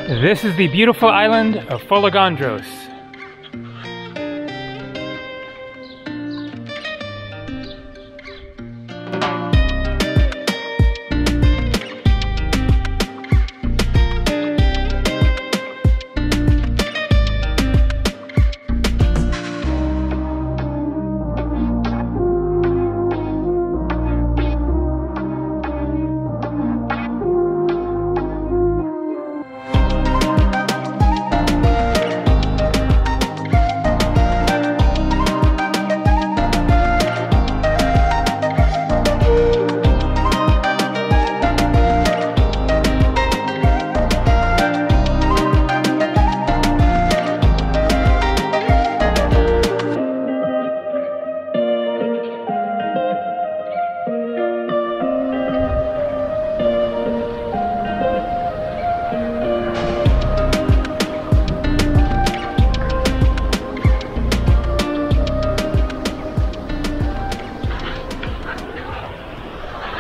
This is the beautiful island of Folegandros.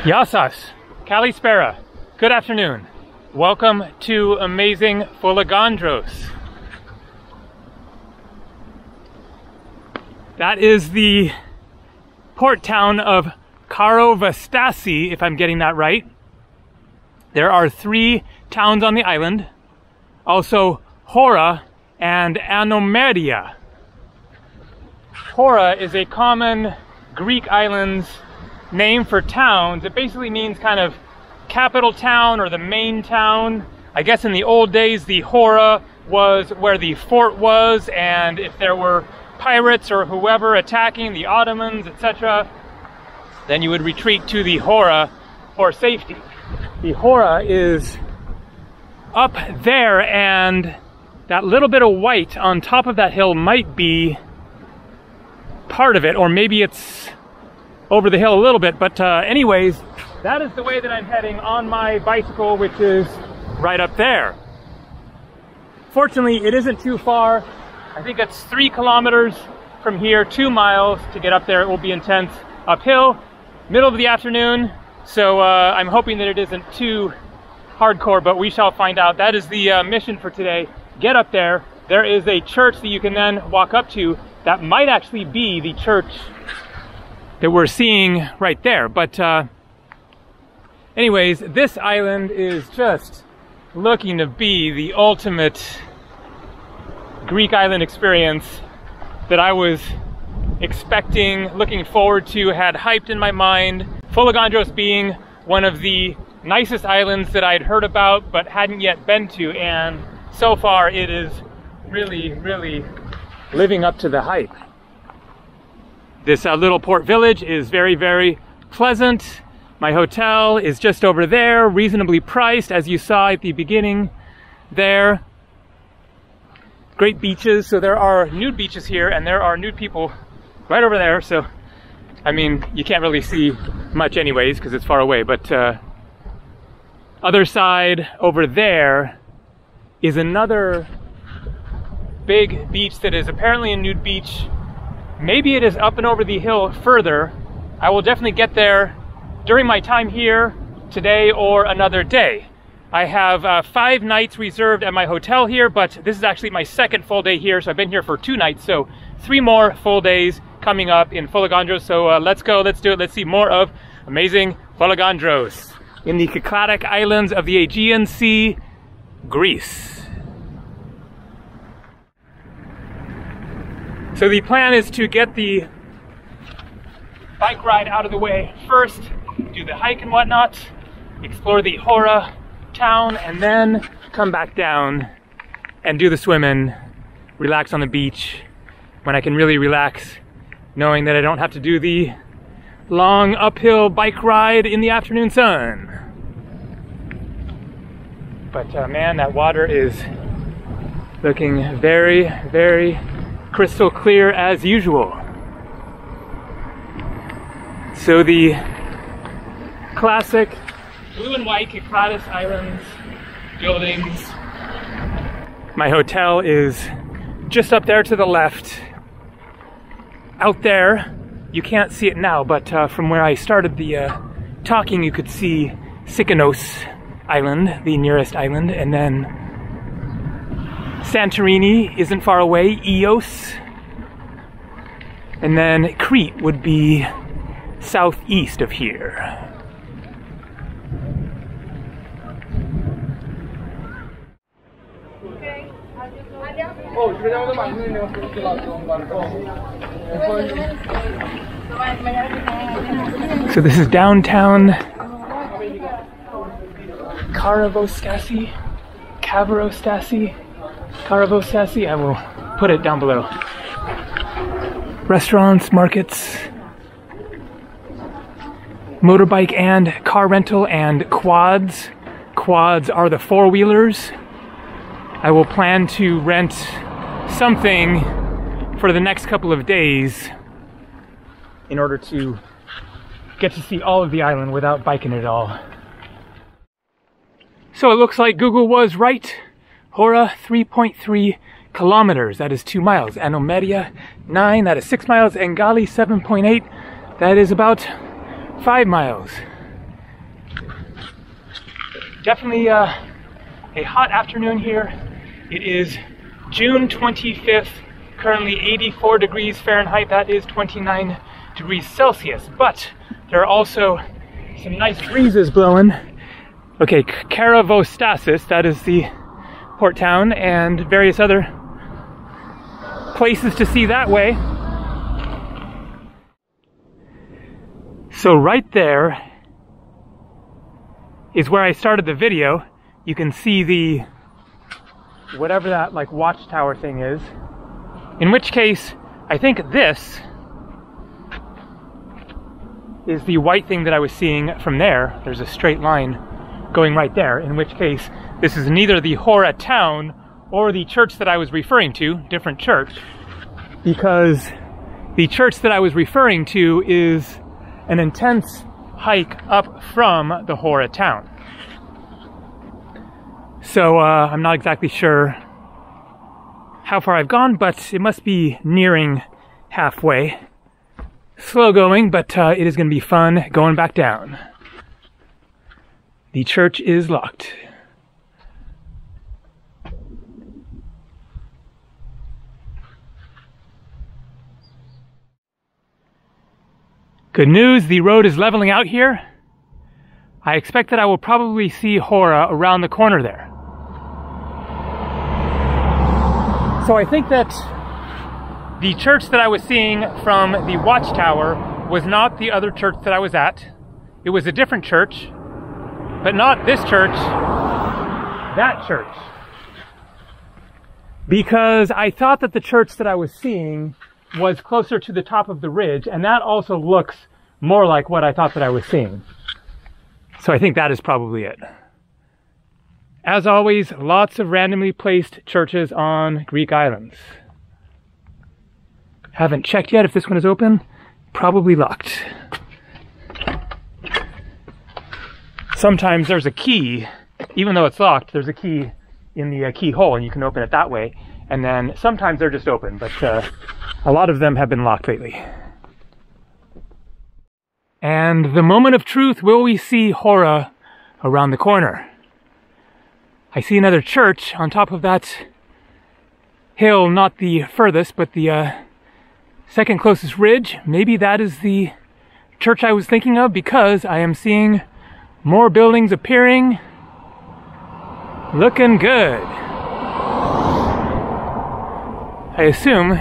Yasas, Kalispera, good afternoon. Welcome to amazing Folegandros. That is the port town of Karovastasi, if I'm getting that right. There are 3 towns on the island, also Hora and Anomeria. Hora is a common Greek island's name for towns. It basically means kind of capital town or the main town. I guess in the old days the Hora was where the fort was, and if there were pirates or whoever attacking the Ottomans, etc., then you would retreat to the Hora for safety. The Hora is up there, and that little bit of white on top of that hill might be part of it, or maybe it's over the hill a little bit, but anyways, that is the way that I'm heading on my bicycle, which is right up there. Fortunately, it isn't too far. I think it's 3 kilometers from here, 2 miles to get up there. It will be intense uphill, middle of the afternoon, so I'm hoping that it isn't too hardcore, but we shall find out. That is the mission for today. Get up there. There is a church that you can then walk up to that might actually be the church that we're seeing right there. But anyways, this island is just looking to be the ultimate Greek island experience that I was expecting, looking forward to, had hyped in my mind. Folegandros being one of the nicest islands that I'd heard about but hadn't yet been to, and so far it is really, really living up to the hype. This little port village is very, very pleasant. My hotel is just over there, reasonably priced, as you saw at the beginning there. Great beaches, so there are nude beaches here, and there are nude people right over there, so, I mean, you can't really see much anyways, because it's far away, but other side over there is another big beach that is apparently a nude beach. Maybe it is up and over the hill further. I will definitely get there during my time here today or another day. I have 5 nights reserved at my hotel here, but this is actually my 2nd full day here, so I've been here for 2 nights, so 3 more full days coming up in Folegandros. So let's go, let's do it, let's see more of amazing Folegandros in the Cyclades islands of the Aegean Sea, Greece. So the plan is to get the bike ride out of the way first, do the hike and whatnot, explore the Hora town, and then come back down and do the swimming, relax on the beach when I can really relax, knowing that I don't have to do the long uphill bike ride in the afternoon sun. But man, that water is looking very, very crystal clear as usual. So the classic blue and white Cyclades Islands buildings. My hotel is just up there to the left. Out there, you can't see it now, but from where I started the talking, you could see Cyclades Island, the nearest island, and then Santorini isn't far away, Ios. And then Crete would be southeast of here. So this is downtown Karavostasi, I will put it down below. Restaurants, markets, motorbike and car rental, and quads. Quads are the four-wheelers. I will plan to rent something for the next couple of days in order to get to see all of the island without biking at all. So it looks like Google was right. Hora, 3.3 kilometers, that is 2 miles. Anomedia, 9, that is 6 miles. And Gali, 7.8, that is about 5 miles. Definitely a hot afternoon here. It is June 25th, currently 84 degrees Fahrenheit, that is 29 degrees Celsius. But there are also some nice breezes blowing. Okay, Karavostasis, that is the port town, and various other places to see that way. So right there is where I started the video. You can see the whatever that like watchtower thing is. In which case, I think this is the white thing that I was seeing from there. There's a straight line going right there, in which case this is neither the Hora town or the church that I was referring to, different church, because the church that I was referring to is an intense hike up from the Hora town. So I'm not exactly sure how far I've gone, but it must be nearing halfway. Slow going, but it is going to be fun going back down. The church is locked. Good news, the road is leveling out here. I expect that I will probably see Hora around the corner there. So I think that the church that I was seeing from the watchtower was not the other church that I was at. It was a different church, but not this church, that church. Because I thought that the church that I was seeing was closer to the top of the ridge, and that also looks more like what I thought that I was seeing. So I think that is probably it. As always, lots of randomly placed churches on Greek islands. Haven't checked yet if this one is open. Probably locked. Sometimes there's a key, even though it's locked, there's a key in the keyhole and you can open it that way. And then sometimes they're just open, but a lot of them have been locked lately. And the moment of truth, will we see Hora around the corner? I see another church on top of that hill, not the furthest, but the second closest ridge. Maybe that is the church I was thinking of, because I am seeing more buildings appearing. Looking good. I assume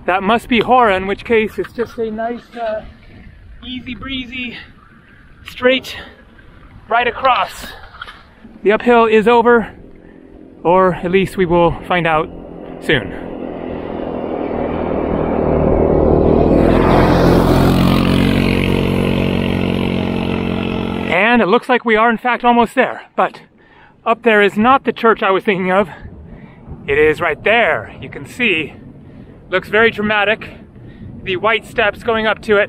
that must be Hora, in which case it's just a nice, easy breezy, straight, right across. The uphill is over, or at least we will find out soon. And it looks like we are in fact almost there, but up there is not the church I was thinking of. It is right there. You can see, looks very dramatic. The white steps going up to it.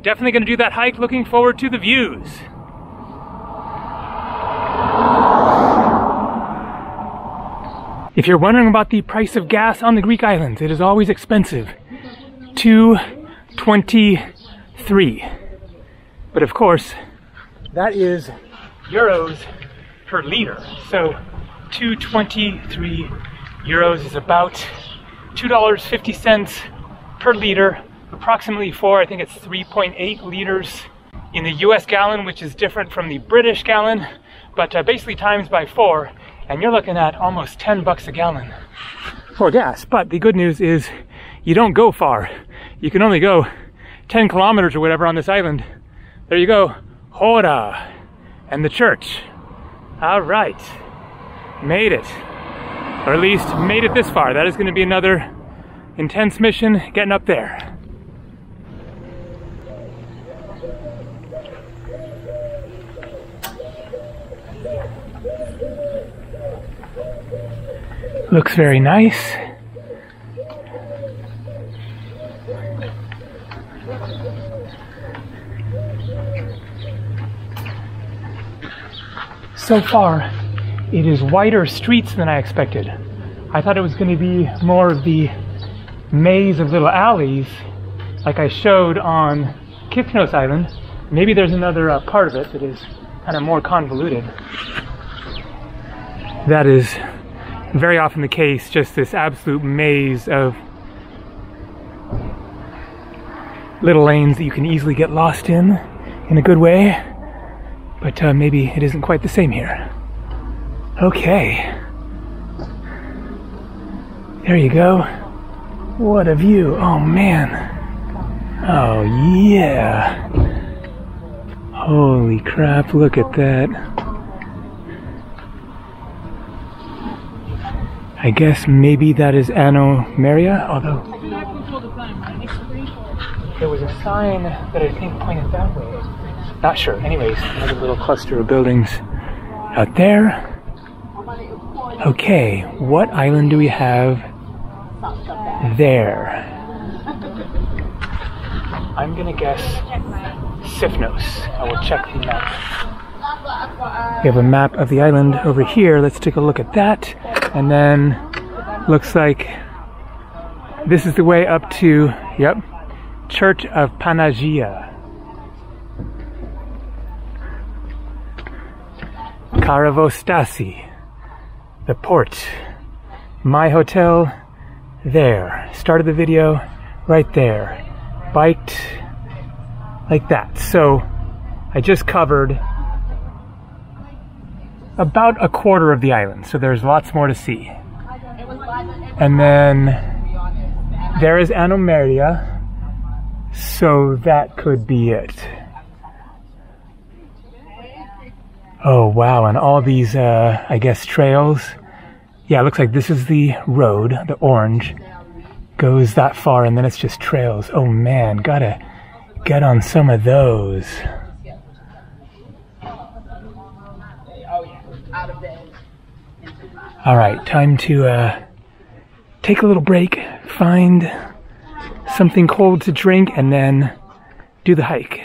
Definitely going to do that hike, looking forward to the views. If you're wondering about the price of gas on the Greek islands, it is always expensive. $2.23. But of course, that is euros per liter. So 223 euros is about $2.50 per liter, approximately I think it's 3.8 liters in the US gallon, which is different from the British gallon, but basically times by 4, and you're looking at almost 10 bucks a gallon for gas. But the good news is you don't go far. You can only go 10 kilometers or whatever on this island. There you go, Hora, and the church. All right, made it, or at least made it this far. That is going to be another intense mission getting up there. Looks very nice. So far, it is wider streets than I expected. I thought it was going to be more of the maze of little alleys like I showed on Kythnos Island. Maybe there's another part of it that is kind of more convoluted. That is very often the case, just this absolute maze of little lanes that you can easily get lost in a good way. But maybe it isn't quite the same here. Okay. There you go. What a view. Oh man. Oh yeah. Holy crap, look at that. I guess maybe that is Anno Maria, although there was a sign that I think pointed that way. Not sure. Anyways, another little cluster of buildings out there. Okay, what island do we have there? I'm gonna guess Sifnos. I will check the map. We have a map of the island over here. Let's take a look at that. And then looks like this is the way up to, yep, Church of Panagia. Karavostasi, the port. My hotel, there. Started the video right there. Biked like that. So I just covered about a quarter of the island, so there's lots more to see. And then there is Anno Maria, so that could be it. Oh wow, and all these, I guess, trails. Yeah, it looks like this is the road, the orange, goes that far, and then it's just trails. Oh man, gotta get on some of those. Alright, time to take a little break, find something cold to drink, and then do the hike.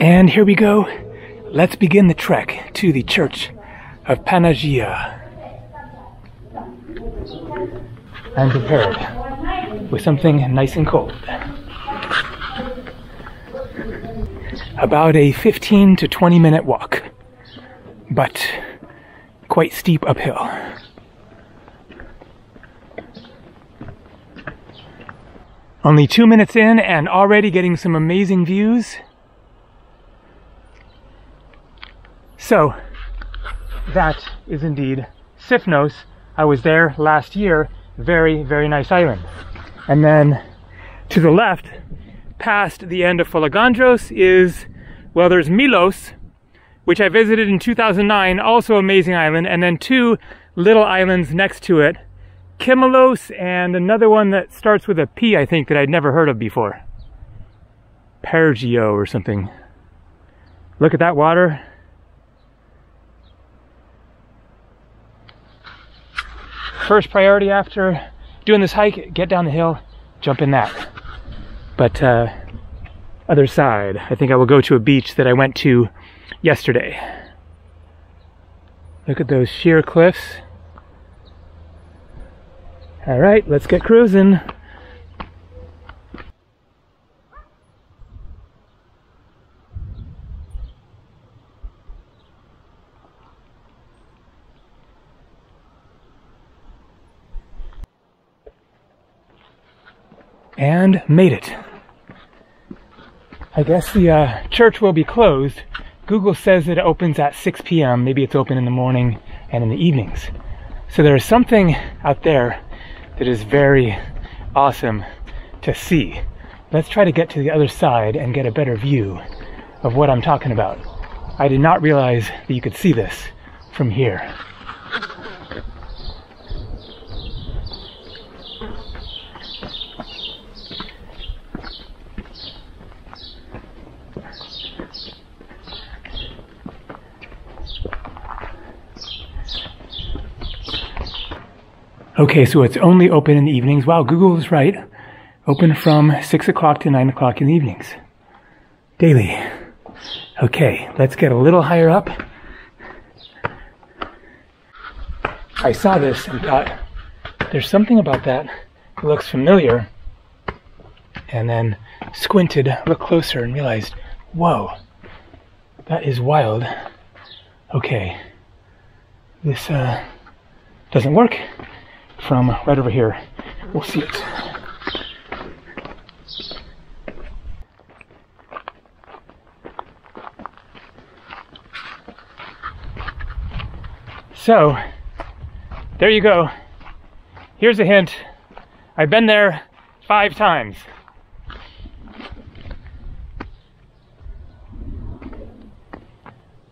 And here we go. Let's begin the trek to the Church of Panagia. I'm prepared with something nice and cold. About a 15 to 20 minute walk, but quite steep uphill. Only 2 minutes in and already getting some amazing views. So, that is indeed Sifnos. I was there last year. Very, very nice island. And then to the left, past the end of Folegandros is, well, there's Milos, which I visited in 2009, also amazing island, and then two little islands next to it, Kimelos and another one that starts with a P, I think, that I'd never heard of before. Pergio or something. Look at that water. First priority after doing this hike, get down the hill, jump in that. But other side, I think I will go to a beach that I went to yesterday. Look at those sheer cliffs. All right, let's get cruising. And made it. I guess the church will be closed. Google says that it opens at 6 p.m. Maybe it's open in the morning and in the evenings. So there is something out there that is very awesome to see. Let's try to get to the other side and get a better view of what I'm talking about. I did not realize that you could see this from here. Okay, so it's only open in the evenings. Wow, Google is right. Open from 6 o'clock to 9 o'clock in the evenings. Daily. Okay, let's get a little higher up. I saw this and thought, there's something about that that looks familiar. And then squinted, looked closer and realized, whoa, that is wild. Okay, this doesn't work. From right over here, we'll see it. So, there you go. Here's a hint. I've been there 5 times.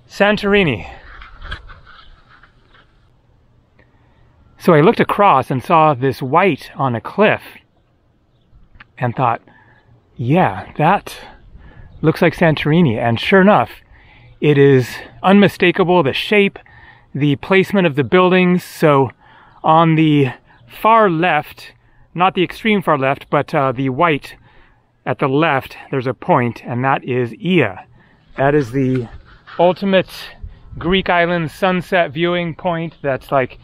Santorini. So I looked across and saw this white on a cliff and thought, yeah, that looks like Santorini. And sure enough, it is unmistakable, the shape, the placement of the buildings. So on the far left, not the extreme far left, but the white at the left, there's a point, and that is Ia. That is the ultimate Greek island sunset viewing point. That's like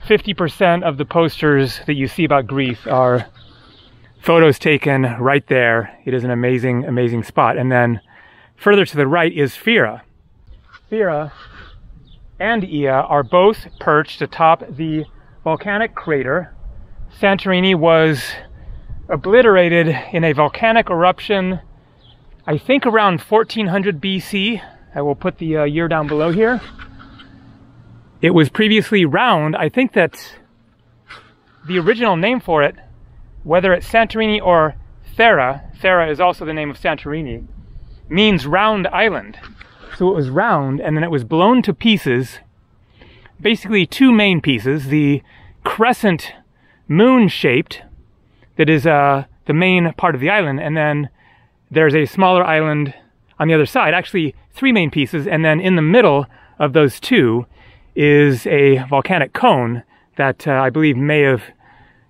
50% of the posters that you see about Greece are photos taken right there. It is an amazing, amazing spot. And then further to the right is Fira. Fira and Ia are both perched atop the volcanic crater. Santorini was obliterated in a volcanic eruption, I think around 1400 BC. I will put the year down below here. It was previously round. I think that the original name for it, whether it's Santorini or Thera, Thera is also the name of Santorini, means round island. So it was round, and then it was blown to pieces, basically 2 main pieces, the crescent moon-shaped, that is the main part of the island, and then there's a smaller island on the other side, actually 3 main pieces, and then in the middle of those 2 is a volcanic cone that I believe may have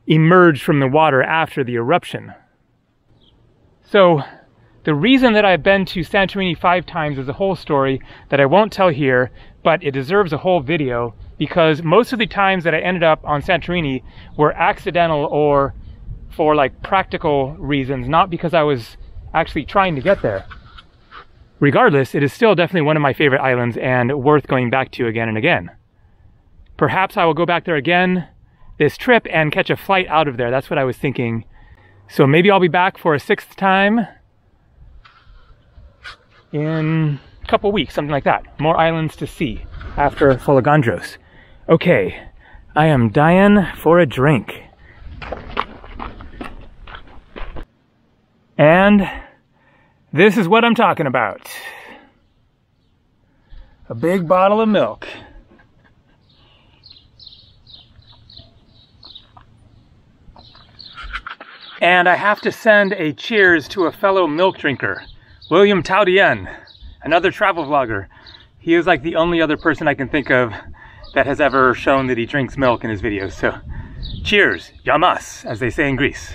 emerged from the water after the eruption. So The reason that I've been to Santorini 5 times is a whole story that I won't tell here, but it deserves a whole video, because most of the times that I ended up on Santorini were accidental or for like practical reasons, not because I was actually trying to get there. Regardless, it is still definitely one of my favorite islands and worth going back to again and again. Perhaps I will go back there again this trip and catch a flight out of there. That's what I was thinking. So maybe I'll be back for a 6th time in a couple weeks, something like that. More islands to see after Folegandros. Okay, I am dying for a drink. And this is what I'm talking about. A big bottle of milk. And I have to send a cheers to a fellow milk drinker, William Taudien, another travel vlogger. He is like the only other person I can think of that has ever shown that he drinks milk in his videos. So cheers, yamas, as they say in Greece.